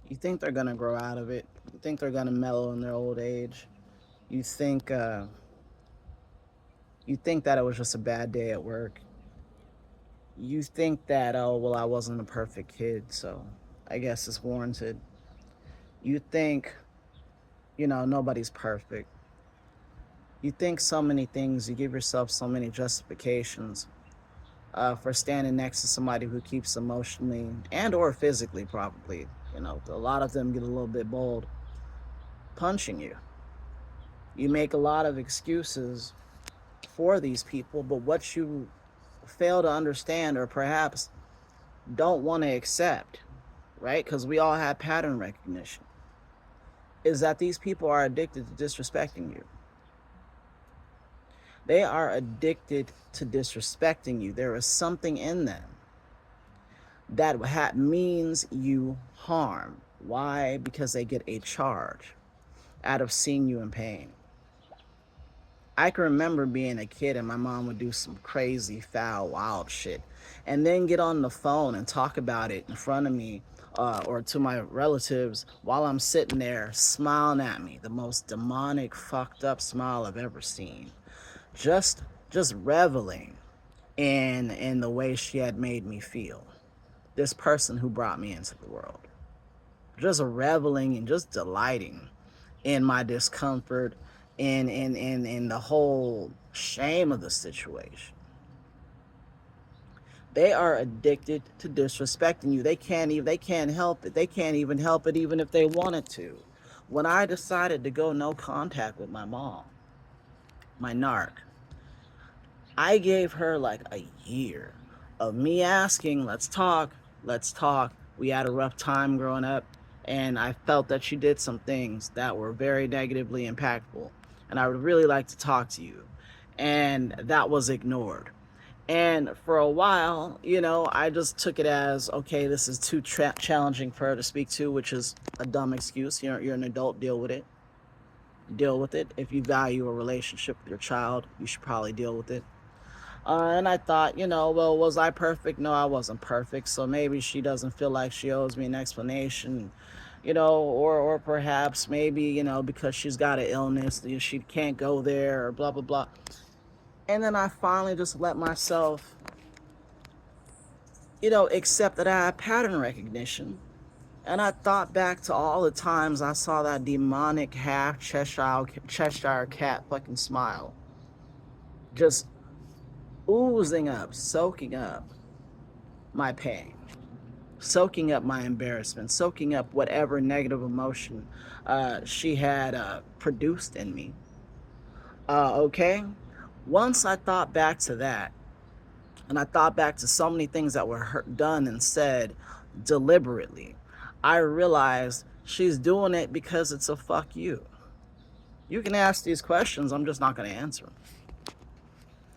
You think they're gonna grow out of it. You think they're gonna mellow in their old age. You think uh, you think that it was just a bad day at work. You think that, oh well, I wasn't a perfect kid, so I guess it's warranted. You think, nobody's perfect. You think so many things. You give yourself so many justifications for standing next to somebody who keeps emotionally and or physically, probably. A lot of them get a little bit bold, punching you. You make a lot of excuses for these people, but what you fail to understand, or perhaps don't want to accept, right? Because we all have pattern recognition, is that these people are addicted to disrespecting you. They are addicted to disrespecting you. There is something in them that means you harm. Why? Because they get a charge out of seeing you in pain. I can remember being a kid and my mom would do some crazy, foul, wild shit and then get on the phone and talk about it in front of me or to my relatives while I'm sitting there smiling at me, the most demonic, fucked up smile I've ever seen. Just just reveling in the way she had made me feel. This person who brought me into the world. Just reveling and just delighting in my discomfort in the whole shame of the situation. They are addicted to disrespecting you. They can't help it. They can't even help it even if they wanted to. When I decided to go no contact with my mom, my narc, I gave her like a year of me asking, let's talk, let's talk. We had a rough time growing up, and I felt that she did some things that were very negatively impactful. And I would really like to talk to you. And that was ignored. And for a while, I just took it as, okay, this is too challenging for her to speak to, which is a dumb excuse. You're an adult, deal with it. Deal with it. If you value a relationship with your child, you should probably deal with it. And I thought, well, was I perfect? No, I wasn't perfect. So maybe she doesn't feel like she owes me an explanation, or perhaps maybe, because she's got an illness, she can't go there or blah, blah, blah. And then I finally just let myself, accept that I had pattern recognition. And I thought back to all the times I saw that demonic half Cheshire cat fucking smile. Just oozing up, soaking up my pain, soaking up my embarrassment, soaking up whatever negative emotion she had produced in me. Okay? Once I thought back to that, and I thought back to so many things that were done and said deliberately, I realized she's doing it because it's a fuck you. You can ask these questions, I'm just not going to answer them.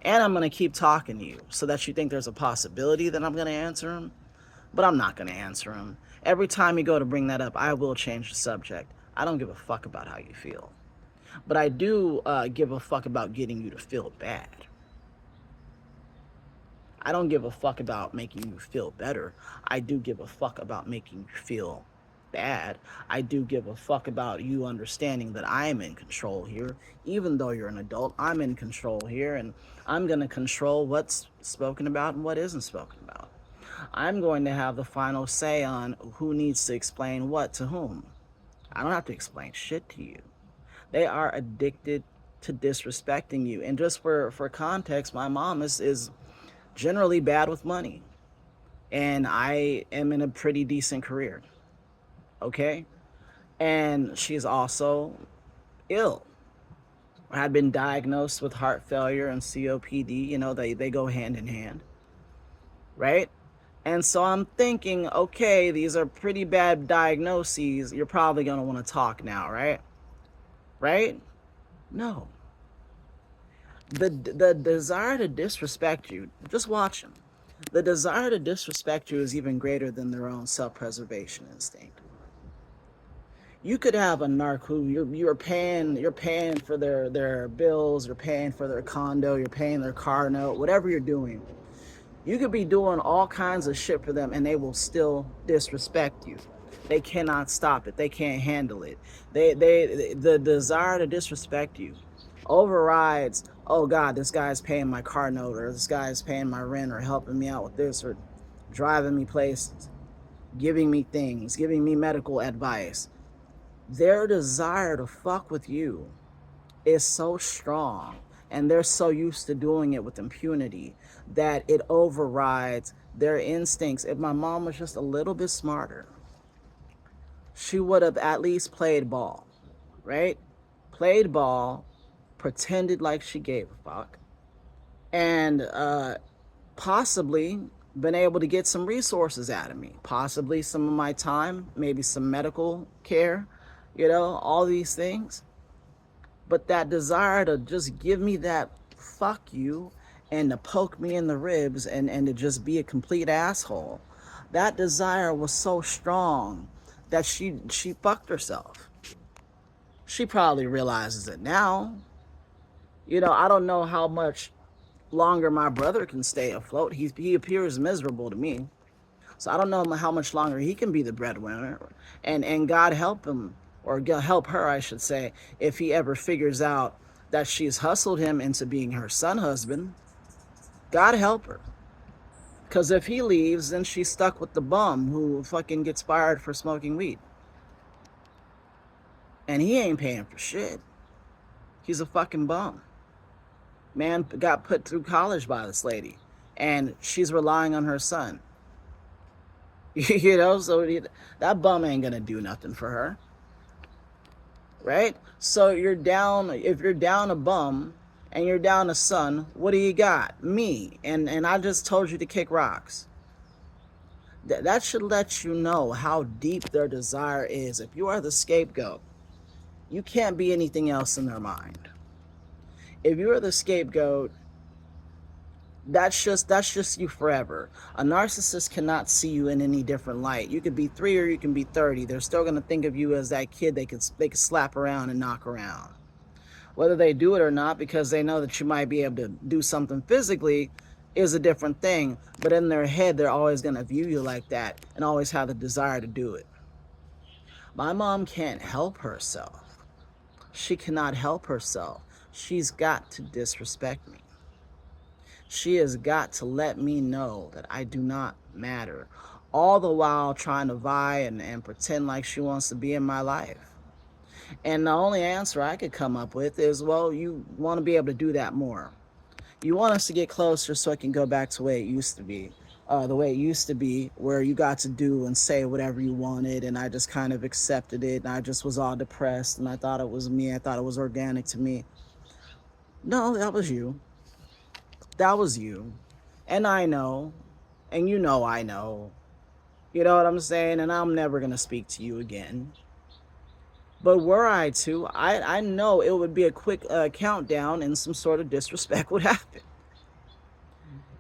And I'm going to keep talking to you so that you think there's a possibility that I'm going to answer them, but I'm not going to answer them. Every time you go to bring that up, I will change the subject. I don't give a fuck about how you feel. But I do give a fuck about getting you to feel bad. I don't give a fuck about making you feel better. I do give a fuck about making you feel bad. I do give a fuck about you understanding that I am in control here. Even though you're an adult, I'm in control here, and I'm going to control what's spoken about and what isn't spoken about. I'm going to have the final say on who needs to explain what to whom. I don't have to explain shit to you. They are addicted to disrespecting you. And just for context, my mom is generally bad with money. And I am in a pretty decent career. Okay? And she's also ill. Had been diagnosed with heart failure and COPD. They go hand in hand. Right? And so I'm thinking, okay, these are pretty bad diagnoses. You're probably going to want to talk now, right? Right? No. The desire to disrespect you, just watch them. The desire to disrespect you is even greater than their own self-preservation instinct. You could have a narc who you're paying for their bills, you're paying for their condo, you're paying their car note, whatever you're doing. You could be doing all kinds of shit for them and they will still disrespect you. They cannot stop it. They can't handle it. The desire to disrespect you overrides, oh God, this guy's paying my car note, or this guy's paying my rent, or helping me out with this, or driving me places, giving me things, giving me medical advice. Their desire to fuck with you is so strong, and they're so used to doing it with impunity, that it overrides their instincts. If my mom was just a little bit smarter, she would have at least played ball, right? Played ball, pretended like she gave a fuck, and possibly been able to get some resources out of me, possibly some of my time, maybe some medical care, all these things. But that desire to just give me that fuck you, and to poke me in the ribs, and to just be a complete asshole, that desire was so strong that she fucked herself. She probably realizes it now. I don't know how much longer my brother can stay afloat. He appears miserable to me. So I don't know how much longer he can be the breadwinner. And God help him, or help her, I should say, if he ever figures out that she's hustled him into being her son husband. God help her. Because if he leaves, then she's stuck with the bum who fucking gets fired for smoking weed. And he ain't paying for shit. He's a fucking bum. Man got put through college by this lady, and she's relying on her son. So that bum ain't gonna do nothing for her, right? So if you're down a bum and you're down a son, what do you got? Me. And I just told you to kick rocks. That should let you know how deep their desire is. If you are the scapegoat, you can't be anything else in their mind. If you're the scapegoat, that's just you forever. A narcissist cannot see you in any different light. You could be 3 or you can be 30. They're still going to think of you as that kid they could slap around and knock around. Whether they do it or not, because they know that you might be able to do something physically, is a different thing. But in their head, they're always going to view you like that, and always have the desire to do it. My mom can't help herself. She cannot help herself. She's got to disrespect me. She has got to let me know that I do not matter, all the while trying to vie and pretend like she wants to be in my life. And the only answer I could come up with is, well, you want to be able to do that more. You want us to get closer so it can go back to the way it used to be. Where you got to do and say whatever you wanted, and I just kind of accepted it, and I just was all depressed, and I thought it was me. I thought it was organic to me. No, that was you. That was you. And I know. And I know. You know what I'm saying? And I'm never going to speak to you again. But were I to, I know it would be a quick countdown, and some sort of disrespect would happen.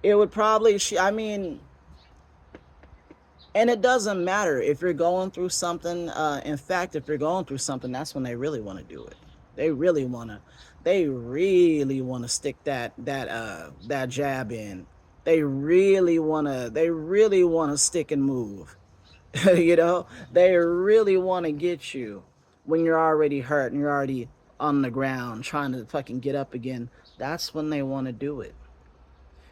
It would probably, and it doesn't matter if you're going through something. In fact, if you're going through something, that's when they really want to do it. They really want to stick that jab in. They really want to stick and move. They really want to get you when you're already hurt and you're already on the ground trying to fucking get up again. That's when they want to do it.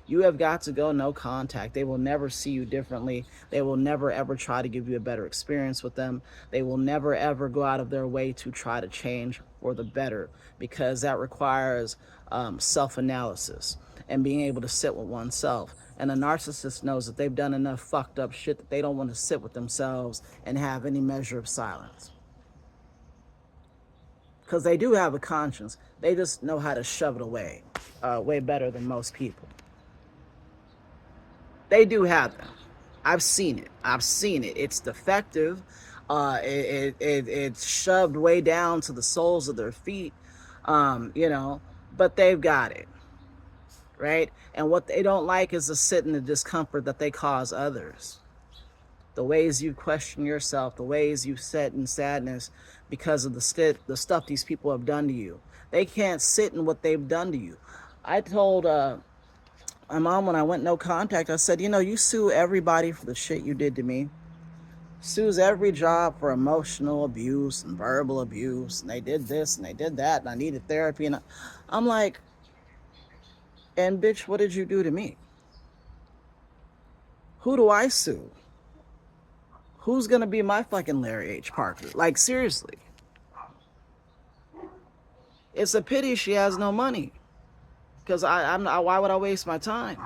You have got to go no contact. They will never see you differently. They will never ever try to give you a better experience with them. They will never ever go out of their way to try to change for the better, because that requires self-analysis and being able to sit with oneself. And a narcissist knows that they've done enough fucked up shit that they don't want to sit with themselves and have any measure of silence. Because they do have a conscience. They just know how to shove it away way better than most people. They do have them. I've seen it. It's defective. It's shoved way down to the soles of their feet, but they've got it, right? And what they don't like is to sit in the discomfort that they cause others. The ways you question yourself, the ways you sit in sadness because of the stuff these people have done to you. They can't sit in what they've done to you. I told my mom, when I went no contact, I said, you sue everybody for the shit you did to me. Sues every job for emotional abuse and verbal abuse, and they did this and they did that, and I needed therapy. And I'm like, and bitch, what did you do to me? Who do I sue? Who's gonna be my fucking Larry H. Parker? Like, seriously. It's a pity she has no money. Because why would I waste my time?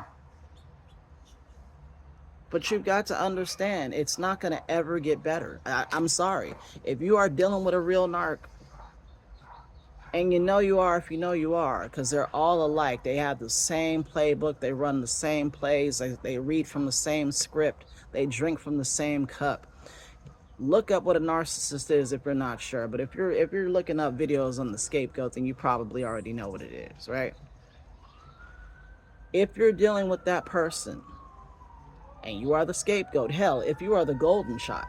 But you've got to understand, it's not going to ever get better. I'm sorry. If you are dealing with a real narc, and you know you are if you know you are, because they're all alike. They have the same playbook. They run the same plays. They read from the same script. They drink from the same cup. Look up what a narcissist is if you're not sure. But if you're looking up videos on the Scapegoat, then you probably already know what it is, right? If you're dealing with that person and you are the scapegoat, hell, if you are the golden child,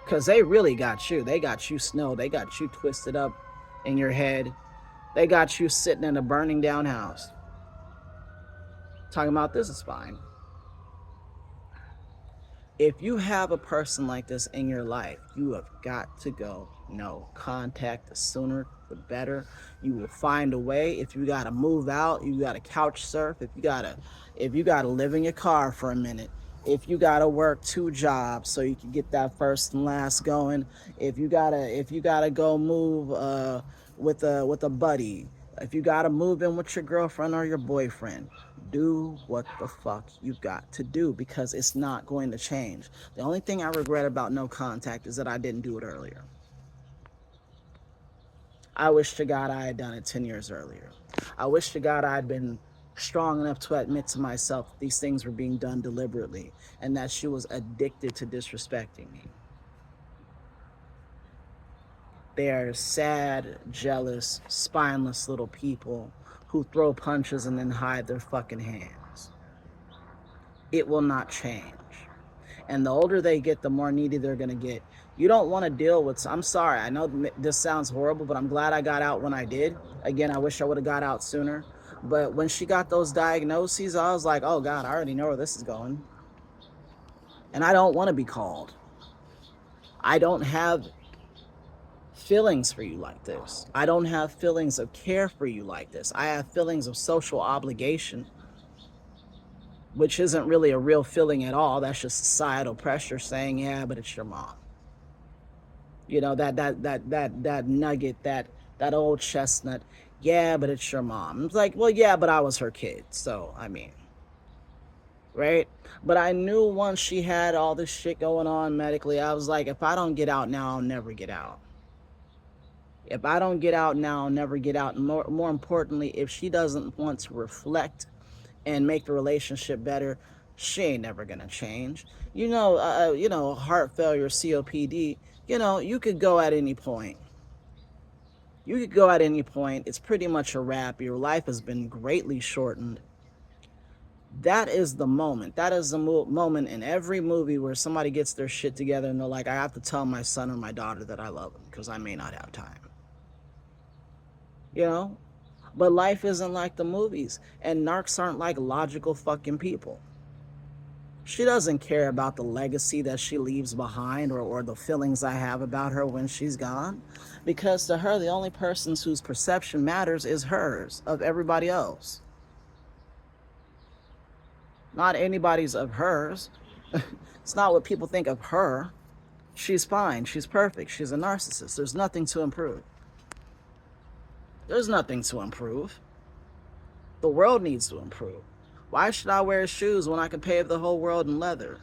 because they really got you. They got you snowed. They got you twisted up in your head. They got you sitting in a burning down house. Talking about this is fine. If you have a person like this in your life, you have got to go no contact. The sooner the better. You will find a way. If you gotta move out, you gotta couch surf. If you gotta live in your car for a minute. If you gotta work 2 jobs so you can get that first and last going. If you gotta go move with a buddy. If you gotta move in with your girlfriend or your boyfriend, do what the fuck you've got to do, because it's not going to change. The only thing I regret about no contact is that I didn't do it earlier. I wish to God I had done it 10 years earlier. I wish to God I had been strong enough to admit to myself that these things were being done deliberately and that she was addicted to disrespecting me. They are sad, jealous, spineless little people who throw punches and then hide their fucking hands. It will not change. And the older they get, the more needy they're going to get. You don't want to deal with... I'm sorry, I know this sounds horrible, but I'm glad I got out when I did. Again, I wish I would have got out sooner. But when she got those diagnoses, I was like, oh God, I already know where this is going. And I don't want to be called. I don't have feelings for you like this. I don't have feelings of care for you like this. I have feelings of social obligation, which isn't really a real feeling at all. That's just societal pressure saying, yeah, but it's your mom. You know, that nugget, that old chestnut. Yeah, but it's your mom. It's like, well, yeah, but I was her kid. So, I mean, right? But I knew once she had all this shit going on medically, I was like, if I don't get out now, I'll never get out. If I don't get out now, I'll never get out. And more importantly, if she doesn't want to reflect and make the relationship better, she ain't never gonna change. You know, heart failure, COPD, you know, you could go at any point. You could go at any point. It's pretty much a wrap. Your life has been greatly shortened. That is the moment. That is the moment in every movie where somebody gets their shit together and they're like, I have to tell my son or my daughter that I love them because I may not have time. You know? But life isn't like the movies. And narcs aren't like logical fucking people. She doesn't care about the legacy that she leaves behind or the feelings I have about her when she's gone. Because to her, the only person whose perception matters is hers, of everybody else. Not anybody's of hers. It's not what people think of her. She's fine. She's perfect. She's a narcissist. There's nothing to improve. There's nothing to improve. The world needs to improve. Why should I wear shoes when I can pave the whole world in leather?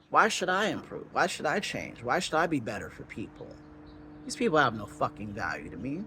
Why should I improve? Why should I change? Why should I be better for people? These people have no fucking value to me.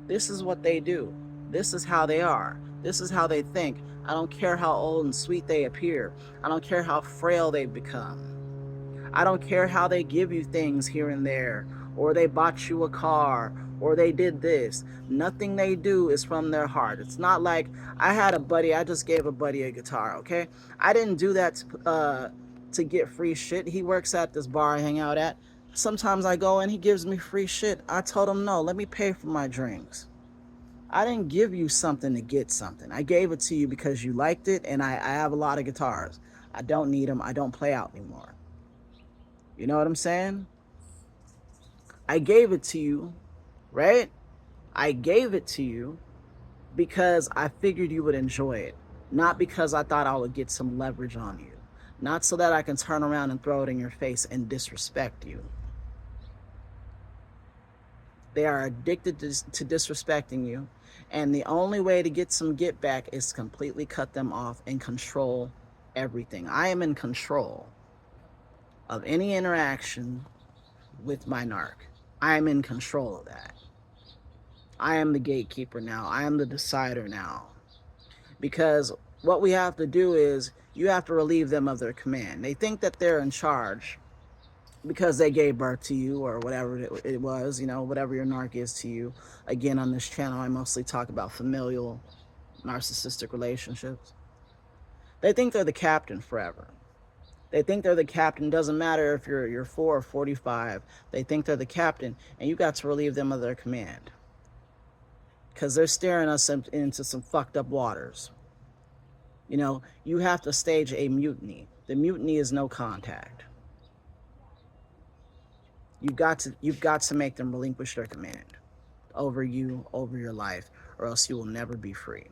This is what they do. This is how they are. This is how they think. I don't care how old and sweet they appear. I don't care how frail they've become. I don't care how they give you things here and there, or they bought you a car, or they did this. Nothing they do is from their heart. It's not like I had a buddy, I just gave a buddy a guitar, okay? I didn't do that to get free shit. He works at this bar I hang out at. Sometimes I go in, he gives me free shit. I told him, no, let me pay for my drinks. I didn't give you something to get something. I gave it to you because you liked it, and I have a lot of guitars. I don't need them. I don't play out anymore. You know what I'm saying? I gave it to you, right? I gave it to you because I figured you would enjoy it, not because I thought I would get some leverage on you, not so that I can turn around and throw it in your face and disrespect you. They are addicted to disrespecting you, and the only way to get some get back is completely cut them off and control everything. I am in control of any interaction with my narc. I am in control of that. I am the gatekeeper now. I am the decider now. Because what we have to do is you have to relieve them of their command. They think that they're in charge because they gave birth to you or whatever it was, you know, whatever your narc is to you. Again, on this channel, I mostly talk about familial narcissistic relationships. They think they're the captain forever. They think they're the captain. Doesn't matter if you're 4 or 45. They think they're the captain, and you got to relieve them of their command because they're steering us into some fucked up waters. You know, you have to stage a mutiny. The mutiny is no contact. You've got to make them relinquish their command over you, over your life, or else you will never be free.